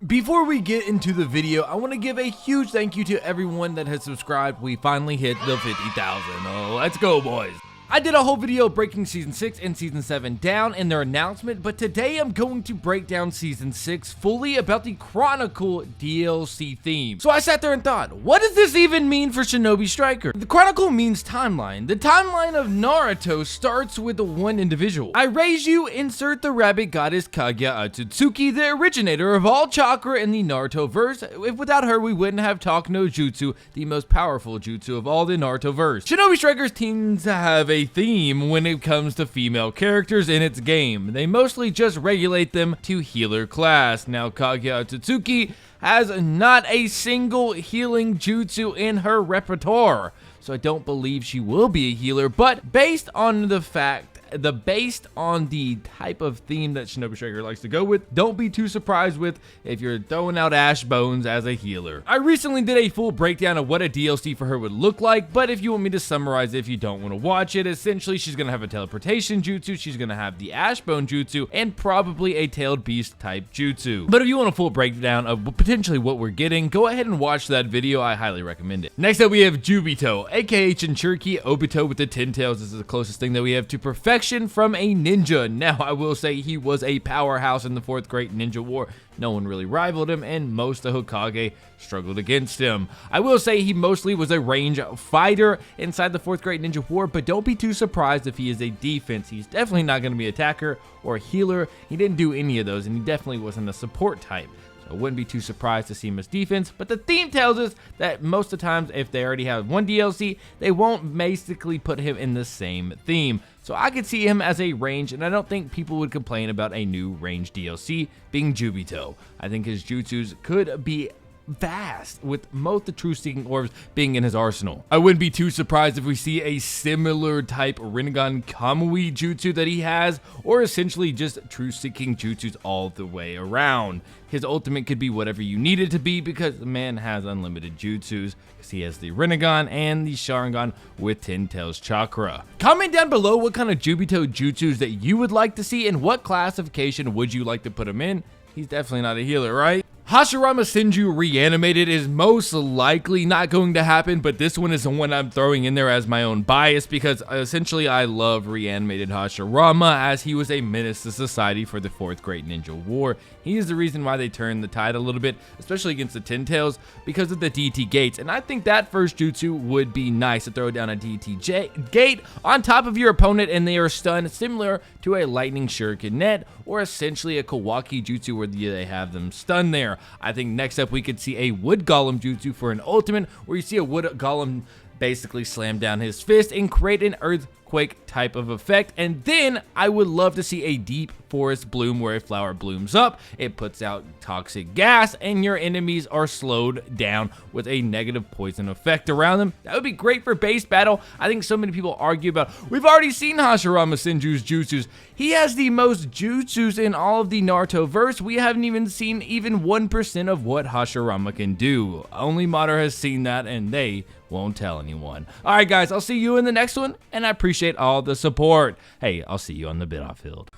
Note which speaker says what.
Speaker 1: Before we get into the video, I want to give a huge thank you to everyone that has subscribed. We finally hit the 50,000. Oh, let's go, boys. I did a whole video breaking Season 6 and Season 7 down in their announcement, but today I'm going to break down Season 6 fully about the Chronicle DLC theme. So I sat there and thought, what does this even mean for Shinobi Striker? The Chronicle means timeline. The timeline of Naruto starts with one individual. I raise you, insert the rabbit goddess Kaguya Otsutsuki, the originator of all chakra in the Naruto verse. If without her, we wouldn't have talked no Jutsu, the most powerful Jutsu of all the Naruto verse. Shinobi Strikers tends to have a theme when it comes to female characters in its game. They mostly just regulate them to healer class. Now, Kaguya Otsutsuki has not a single healing jutsu in her repertoire, so I don't believe she will be a healer, but based on the type of theme that Shinobi Striker likes to go with, don't be too surprised with if you're throwing out Ash Bones as a healer. I recently did a full breakdown of what a DLC for her would look like, but if you want me to summarize it, if you don't want to watch it, essentially she's going to have a teleportation jutsu, she's going to have the Ash Bone jutsu, and probably a tailed beast type jutsu. But if you want a full breakdown of potentially what we're getting, go ahead and watch that video. I highly recommend it. Next up, we have Juvito, aka Jinchuriki Obito with the 10 tails. This is the closest thing that we have to perfection from a ninja. Now, I will say he was a powerhouse in the 4th Great Ninja War. No one really rivaled him, and most of Hokage struggled against him. I will say he mostly was a range fighter inside the 4th Great Ninja War, but don't be too surprised if he is a defense. He's definitely not going to be an attacker or a healer. He didn't do any of those, and he definitely wasn't a support type. I wouldn't be too surprised to see him as defense, but the theme tells us that most of the times if they already have one DLC, they won't basically put him in the same theme. So I could see him as a range, and I don't think people would complain about a new range DLC being Juvito. I think his jutsus could be vast, with most the truth-seeking orbs being in his arsenal. I wouldn't be too surprised if we see a similar type Rinnegan Kamui jutsu that he has, or essentially just truth-seeking jutsus all the way around. His ultimate could be whatever you need it to be, because the man has unlimited jutsus, because he has the Rinnegan and the Sharingan with 10 tails chakra. Comment down below what kind of Juvito jutsus that you would like to see, and what classification would you like to put him in. He's definitely not a healer, right? Hasharama Senju reanimated is most likely not going to happen, but this one is the one I'm throwing in there as my own bias, because essentially I love reanimated Hasharama, as he was a menace to society for the 4th Great Ninja War. He is the reason why they turned the tide a little bit, especially against the 10 tails, because of the DT gates, and I think that first jutsu would be nice to throw down a DT gate on top of your opponent and they are stunned, similar to a lightning shuriken net, or essentially a Kawaki jutsu where they have them stunned there. I think next up we could see a wood golem jutsu for an ultimate, where you see a wood golem basically slam down his fist and create an earthquake type of effect. And then I would love to see a deep forest bloom, where a flower blooms up, it puts out toxic gas, and your enemies are slowed down with a negative poison effect around them. That would be great for base battle. I think so many people argue about, we've already seen Hasharama Senju's jutsus. He has the most jutsus in all of the Naruto verse. We haven't even seen even 1% of what Hasharama can do. Only Mater has seen that, and they won't tell anyone. Alright guys, I'll see you in the next one, and I appreciate all the support. Hey, I'll see you on the bit-off field.